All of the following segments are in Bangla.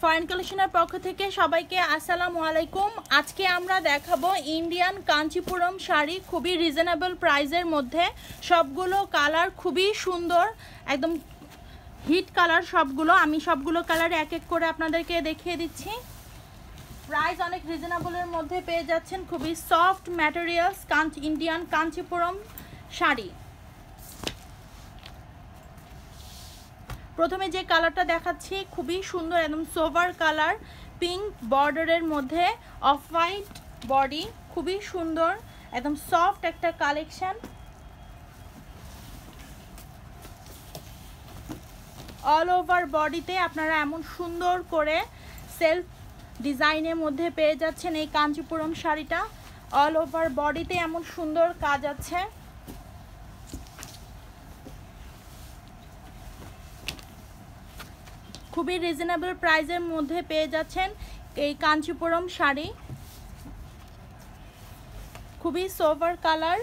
ফরেন কালেকশনের পক্ষ থেকে সবাইকে আসসালামু আলাইকুম। আজকে আমরা দেখাবো ইন্ডিয়ান কাঞ্চিপুরম শাড়ি, খুবই রিজনেবল প্রাইসের মধ্যে। সবগুলো কালার খুবই সুন্দর, একদম হিট কালার সবগুলো। আমি সবগুলো কালার এক এক করে আপনাদেরকে দেখিয়ে দিচ্ছি। প্রাইস অনেক রিজনেবলের মধ্যে পেয়ে যাচ্ছেন। খুবই soft materials Indian Kanchipuram sari. প্রথমে যে কালারটা দেখাচ্ছি খুবই সুন্দর, একদম সোভার কালার, পিঙ্ক বর্ডারের মধ্যে অফ হোয়াইট বডি, খুবই সুন্দর, একদম সফট একটা কালেকশন। অল ওভার বডিতে আপনারা এমন সুন্দর করে সেলফ ডিজাইনের মধ্যে পেয়ে যাচ্ছেন এই কাঞ্চিপুরম শাড়িটা। অল ওভার বডিতে এমন সুন্দর কাজ আছে। খুবই রিজনেবল প্রাইসের মধ্যে পেয়ে যাচ্ছেন এই কাঞ্চিপুরম শাড়ি। খুবই সোভার কালার,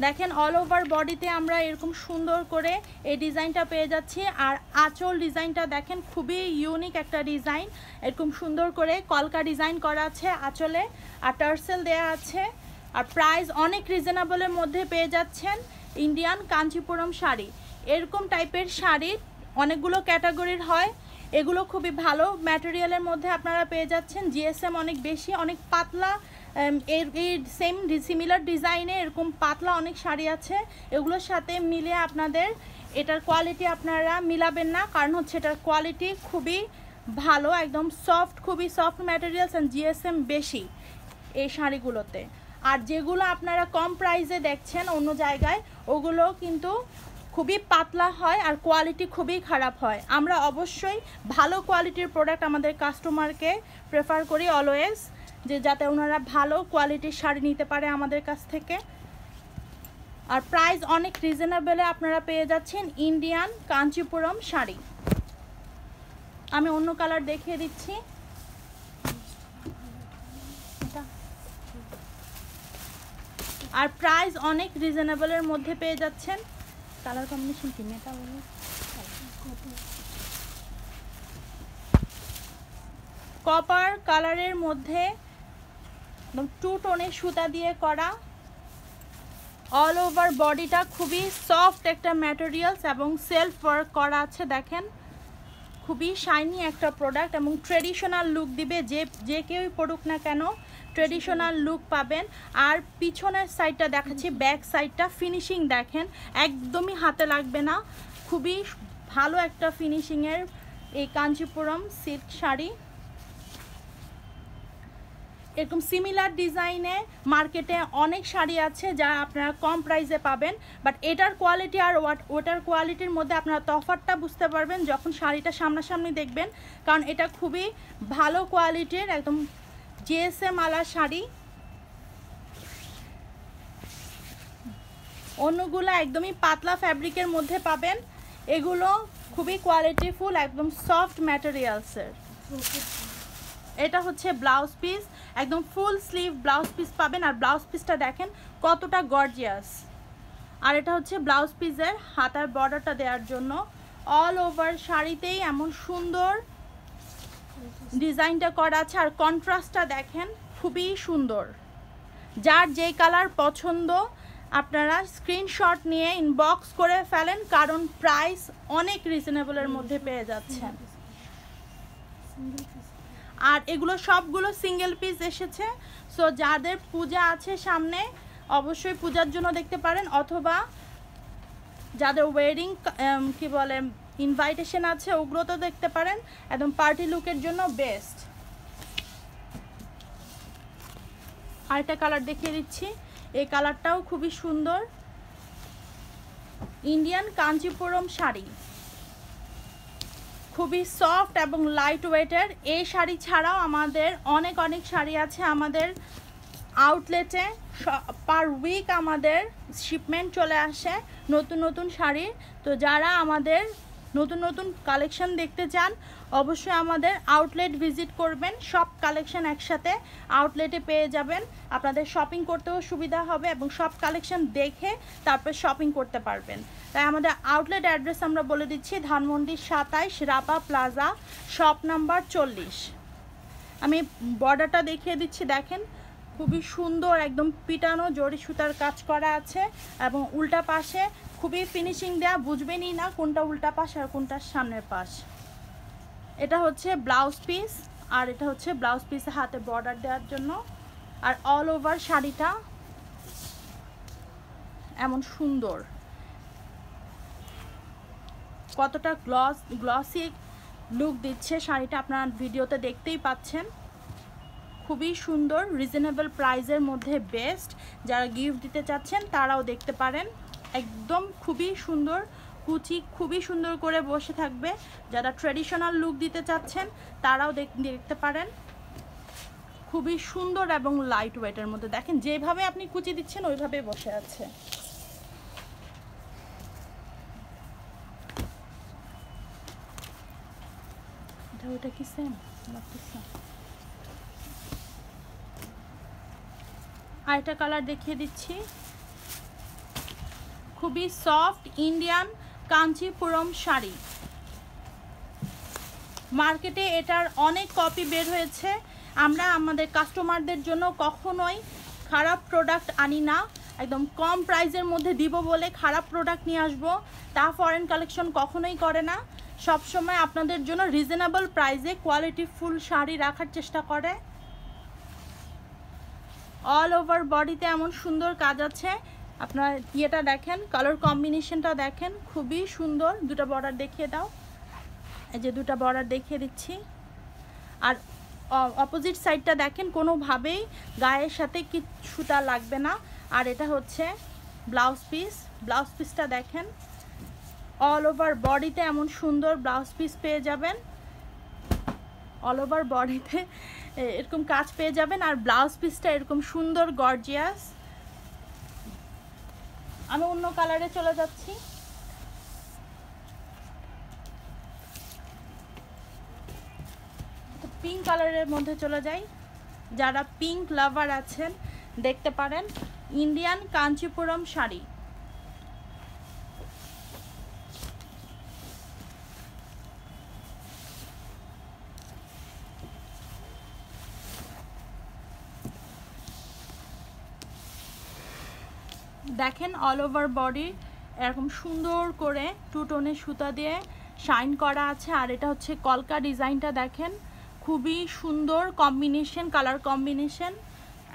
দেখেন অল ওভার বডিতে আমরা এরকম সুন্দর করে এই ডিজাইনটা পেয়ে যাচ্ছি। আর আঁচল ডিজাইনটা দেখেন, খুবই ইউনিক একটা ডিজাইন। এরকম সুন্দর করে কলকা ডিজাইন করা আছে আঁচলে, আর টার্সেল দেয়া আছে। আর প্রাইস অনেক রিজনেবলের মধ্যে পেয়ে যাচ্ছেন ইন্ডিয়ান কাঞ্চিপুরম শাড়ি। এরকম টাইপের শাড়ি অনেকগুলো ক্যাটাগরির হয়, এগুলো খুবই ভালো ম্যাটেরিয়ালের মধ্যে আপনারা পেয়ে যাচ্ছেন। জিএসএম অনেক বেশি, অনেক পাতলা, এই সিমিলার ডিজাইনে এরকম পাতলা অনেক শাড়ি আছে। এগুলোর সাথে মিলে আপনাদের এটার কোয়ালিটি আপনারা মিলাবেন না, কারণ হচ্ছে এটার কোয়ালিটি খুবই ভালো, একদম সফট, খুবই সফট ম্যাটেরিয়ালস অ্যান্ড জিএসএম বেশি এই শাড়িগুলোতে। আর যেগুলো আপনারা কম প্রাইসে দেখছেন অন্য জায়গায়, ওগুলো কিন্তু খুবই পাতলা হয় আর কোয়ালিটি খুবই খারাপ হয়। আমরা অবশ্যই ভালো কোয়ালিটির প্রোডাক্ট আমাদের কাস্টমারকে প্রেফার করি অলওয়েজ, যে যাতে ওনারা ভালো কোয়ালিটির শাড়ি নিতে পারে আমাদের কাছ থেকে। আর প্রাইস অনেক রিজনেবলে আপনারা পেয়ে যাচ্ছেন ইন্ডিয়ান কাঞ্চিপুরম শাড়ি। আমি অন্য কালার দেখিয়ে দিচ্ছি। আর প্রাইস অনেক রিজনেবলের মধ্যে পেয়ে যাচ্ছেন। কালার কম্বিনেশন কি মেটা বলে, কপার কালারের মধ্যে একদম টু টোনের সুতা দিয়ে করা। অল ওভার বডিটা খুবই সফট একটা ম্যাটেরিয়ালস এবং সেলফ ওয়ার্ক করা আছে। দেখেন খুবই শাইনি একটা প্রোডাক্ট এবং ট্রেডিশনাল লুক দিবে। যে কেউই পড়ুক না কেন ট্রেডিশনাল লুক পাবেন। আর পিছনের সাইডটা দেখাচ্ছি, ব্যাক সাইডটা ফিনিশিং দেখেন, একদমই হাতে লাগবে না, খুবই ভালো একটা ফিনিশিংয়ের এই কাঞ্চিপুরম সিল্ক শাড়ি। এরকম সিমিলার ডিজাইনে মার্কেটে অনেক শাড়ি আছে যা আপনারা কম প্রাইসে পাবেন, বাট এটার কোয়ালিটি আর ওটার কোয়ালিটির মধ্যে আপনারা তফাৎটা বুঝতে পারবেন যখন শাড়িটা সামনাসামনি দেখবেন, কারণ এটা খুবই ভালো কোয়ালিটির একদম জিএসএম আলা শাড়ি। অন্যগুলো একদমই পাতলা ফ্যাব্রিকের মধ্যে পাবেন, এগুলো খুবই কোয়ালিটিফুল, একদম সফট ম্যাটেরিয়ালসের। এটা হচ্ছে ব্লাউজ পিস, একদম ফুল স্লিভ ব্লাউজ পিস পাবেন। আর ব্লাউজ পিসটা দেখেন কতটা গর্জিয়াস। আর এটা হচ্ছে ব্লাউজ পিসের হাতার বর্ডারটা দেওয়ার জন্য। অল ওভার শাড়িতেই এমন সুন্দর ডিজাইনটা করা আছে। আর কন্ট্রাস্টটা দেখেন খুবই সুন্দর। যার যেই কালার পছন্দ আপনারা স্ক্রিনশট নিয়ে ইনবক্স করে ফেলেন, কারণ প্রাইস অনেক রিজনেবলের মধ্যে পেয়ে যাচ্ছেন। আর এগুলো সবগুলো সিঙ্গেল পিস এসেছে। সো যাদের পূজা আছে সামনে অবশ্যই পূজার জন্য দেখতে পারেন, অথবা যাদের ওয়েডিং কি বলে ইনভাইটেশন আছে ওগুলো তো দেখতে পারেন, একদম পার্টি লুকের জন্য বেস্ট। আরেকটা কালার দেখিয়ে দিচ্ছি, এই কালারটাও খুবই সুন্দর। ইন্ডিয়ান কাঞ্চিপুরম শাড়ি খুবই সফট এবং লাইট ওয়েটের। এই শাড়ি ছাড়াও আমাদের অনেক শাড়ি আছে আমাদের আউটলেটে। পার উইক আমাদের শিপমেন্ট চলে আসে নতুন শাড়ির। তো যারা আমাদের নতুন কালেকশন দেখতে চান অবশ্যই আমাদের আউটলেট ভিজিট করবেন, সব কালেকশন একসাথে আউটলেটে পেয়ে যাবেন, আপনাদের শপিং করতেও সুবিধা হবে এবং সব কালেকশন দেখে তারপর শপিং করতে পারবেন। তাই আমাদের আউটলেট অ্যাড্রেস আমরা বলে দিচ্ছি, Dhanmondi 27 Rapa plaza, shop number 40। আমি বর্ডারটা দেখিয়ে দিচ্ছি, দেখেন খুবই সুন্দর একদম পিটানো জরি সুতার কাজ করা আছে এবং উল্টা পাশে খুবই ফিনিশিং দেওয়া, বুঝবেনই না কোনটা উল্টা পাশ আর কোনটা সামনের পাশ। এটা হচ্ছে ব্লাউজ পিস, আর এটা হচ্ছে ব্লাউজ পিসে হাতে বর্ডার দেওয়ার জন্য। আর অল ওভার শাড়িটা এমন সুন্দর, কতটা গ্লসি লুক দিচ্ছে শাড়িটা আপনারা ভিডিওতে দেখতেই পাচ্ছেন। খুবই সুন্দর, রিজনেবল প্রাইসের মধ্যে বেস্ট। যারা গিফট দিতে চাচ্ছেন তারাও দেখতে পারেন, একদম খুবই সুন্দর, কুচি খুবই সুন্দর করে বসে থাকবে। যারা ট্রেডিশনাল লুক দিতে চাচ্ছেন তারাও দেখতে পারেন, খুবই সুন্দর এবং লাইট ওয়েটের মধ্যে। দেখেন যেভাবে আপনি কুচি দিচ্ছেন ওইভাবেই বসে আছে। ওটা কি সেম লাগতেছে? আরেকটা কালার দেখিয়ে দিচ্ছি, খুবই সফট ইন্ডিয়ান কাঞ্চিপুরম শাড়ি। মার্কেটে এটার অনেক কপি বের হয়েছে, আমরা আমাদের কাস্টমারদের জন্য কখনোই খারাপ প্রোডাক্ট আনি না, একদম কম প্রাইসের মধ্যে দিব বলে খারাপ প্রোডাক্ট নিয়ে আসবো তা ফরেন কালেকশন কখনোই করে না। সব সময় আপনাদের জন্য রিজনেবল প্রাইসে কোয়ালিটি ফুল শাড়ি রাখার চেষ্টা করে। অল ওভার বডিতে এমন সুন্দর কাজ আছে, আপনার ইয়েটা দেখেন, কালার কম্বিনেশনটা দেখেন খুবই সুন্দর। দুটো বর্ডার দেখিয়ে দাও, এই যে দুটো বর্ডার দেখিয়ে দিচ্ছি। আর অপোজিট সাইডটা দেখেন, কোনোভাবেই গায়ের সাথে কি সুতা লাগবে না। আর এটা হচ্ছে ব্লাউজ পিস, ব্লাউজ পিসটা দেখেন অল ওভার বডিতে এমন সুন্দর ব্লাউজ পিস পেয়ে যাবেন, অল ওভার বডিতে এরকম কাজ পেয়ে যাবেন। আর ব্লাউজ পিসটা এরকম সুন্দর গর্জিয়াস। আমি অন্য কালারে চলে যাচ্ছি, পিঙ্ক কালারের মধ্যে চলে যাই। যারা পিঙ্ক লাভার আছেন দেখতে পারেন, ইন্ডিয়ান কাঞ্চিপুরম শাড়ি। দেখেন অল ওভার বডি এরকম সুন্দর করে টু টোনের সুতা দিয়ে শাইন করা আছে। আর এটা হচ্ছে কলকা ডিজাইনটা দেখেন, খুবই সুন্দর কম্বিনেশন, কালার কম্বিনেশন,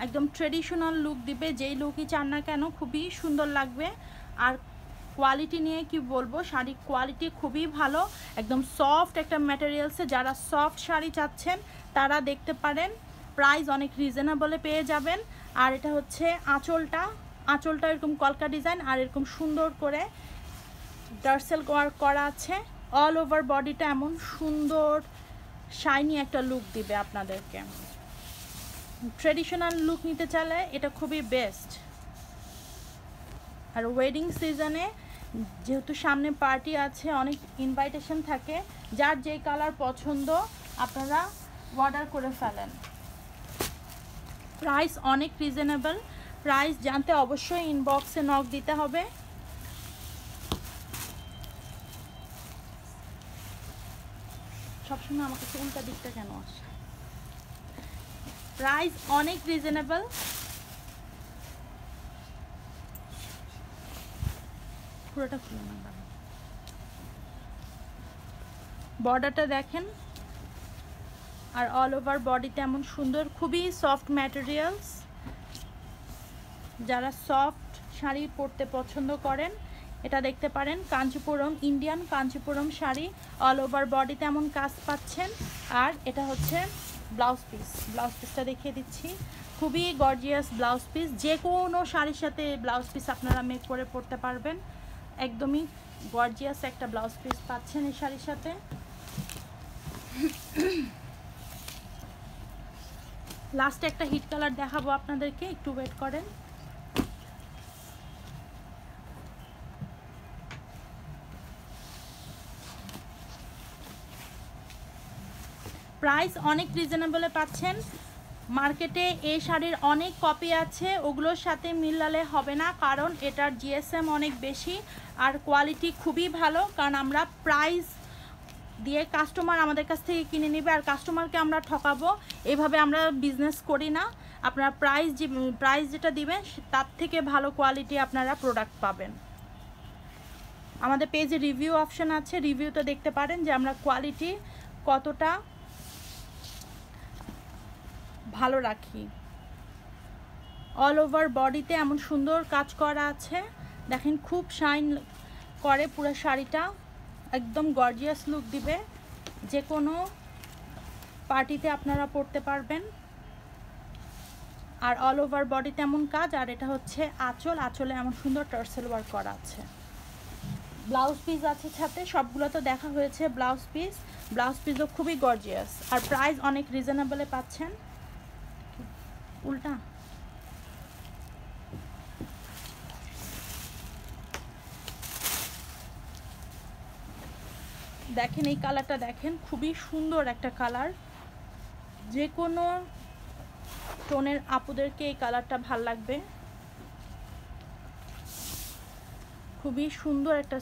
একদম ট্রেডিশনাল লুক দিবে। যেই লুকই চান না কেন খুবই সুন্দর লাগবে। আর কোয়ালিটি নিয়ে কি বলবো, শাড়ির কোয়ালিটি খুবই ভালো, একদম সফট একটা ম্যাটেরিয়ালসে। যারা সফট শাড়ি চাচ্ছেন তারা দেখতে পারেন, প্রাইস অনেক রিজনেবলে পেয়ে যাবেন। আর এটা হচ্ছে আঁচলটা, আঁচলটা এরকম কলকা ডিজাইন আর এরকম সুন্দর করে টার্সেল ওয়ার্ক করা আছে। অল ওভার বডিটা এমন সুন্দর শাইনি একটা লুক দিবে আপনাদেরকে। ট্রেডিশনাল লুক নিতে চাইলে এটা খুবই বেস্ট। আর ওয়েডিং সিজনে যেহেতু সামনে পার্টি আছে, অনেক ইনভাইটেশন থাকে, যার যেই কালার পছন্দ আপনারা অর্ডার করে ফেলেন। প্রাইস অনেক রিজনেবল, প্রাইস জানতে অবশ্যই ইনবক্সে নক দিতে হবে। সবসময় আমার কাছে উল্টা দিকটা কেন আসে? প্রাইস অনেক রিজনেবল। পুরোটা খুলে না, বর্ডারটা দেখেন। আর অল ওভার বডিতে এমন সুন্দর, খুবই সফট ম্যাটেরিয়ালস। যারা সফট শাড়ি পরতে পছন্দ করেন এটা দেখতে পারেন, Kanchipuram Indian Kanchipuram sari. All over বডিতে এমন কাজ পাচ্ছেন। আর এটা হচ্ছে ব্লাউজ পিস, ব্লাউজ পিসটা দেখিয়ে দিচ্ছি, খুবই গর্জিয়াস ব্লাউজ পিস। যে কোনো শাড়ির সাথে ব্লাউজ পিস আপনারা মেক করে পরতে পারবেন, একদমই গর্জিয়াস একটা ব্লাউজ পিস পাচ্ছেন এই শাড়ির সাথে। লাস্টে একটা হিট কালার দেখাবো আপনাদেরকে, একটু ওয়েট করেন। প্রাইস অনেক রিজনেবলে পাচ্ছেন। মার্কেটে এই শাড়ির অনেক কপি আছে, ওগুলোর সাথে মিলালে হবে না, কারণ এটার জিএসএম অনেক বেশি আর কোয়ালিটি খুবই ভালো। কারণ আমরা প্রাইস দিয়ে কাস্টমার আমাদের কাছ থেকে কিনে নেবে, আর কাস্টমারকে আমরা ঠকাবো এভাবে আমরা বিজনেস করি না। আপনারা প্রাইস যেটা দিবেন তার থেকে ভালো কোয়ালিটি আপনারা প্রোডাক্ট পাবেন। আমাদের পেজে রিভিউ অপশন আছে, রিভিউতে দেখতে পারেন যে আমরা কোয়ালিটি কতটা ভালো রাখি। অল ওভার বডিতে এমন সুন্দর কাজ করা আছে, দেখেন খুব শাইন করে পুরো শাড়িটা, একদম গর্জিয়াস লুক দিবে, যে কোনো পার্টিতে আপনারা পরতে পারবেন। আর অল ওভার বডিতে এমন কাজ, আর এটা হচ্ছে আঁচল, আঁচলে এমন সুন্দর টার্সেল ওয়ার্ক করা আছে। ব্লাউজ পিস আছে সাথে, সবগুলো তো দেখা হয়েছে। ব্লাউজ পিসও খুবই গর্জিয়াস, আর প্রাইস অনেক রিজনেবলে পাচ্ছেন। উল্টা দেখেন, এই কালারটা দেখেন, খুবই সুন্দর একটা কালার, যে কোনো টোনের আপুদেরকে এই কালারটা ভাল লাগবে। খুবই সুন্দর একটা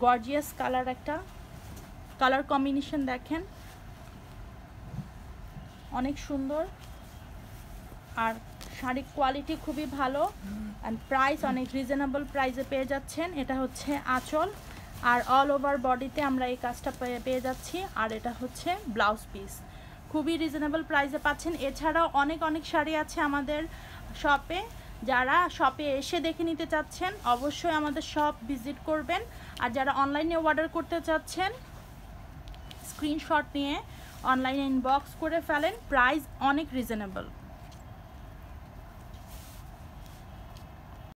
গর্জিয়াস কালার, একটা কালার কম্বিনেশন দেখেন, অনেক সুন্দর। আর শাড়ির কোয়ালিটি খুবই ভালো, অ্যান্ড প্রাইস অনেক রিজনেবল প্রাইসে পেয়ে যাচ্ছেন। এটা হচ্ছে আঁচল, আর অল ওভার বডিতে আমরা এই কাজটা পেয়ে যাচ্ছি। আর এটা হচ্ছে ব্লাউজ পিস, খুবই রিজনেবল প্রাইসে পাচ্ছেন। এছাড়াও অনেক শাড়ি আছে আমাদের শপে, যারা শপে এসে দেখে নিতে চাচ্ছেন অবশ্যই আমাদের শপ ভিজিট করবেন। আর যারা অনলাইনে অর্ডার করতে চাচ্ছেন স্ক্রিনশট নিয়ে অনলাইনে ইনবক্স করে ফেলেন, প্রাইস অনেক রিজনেবল।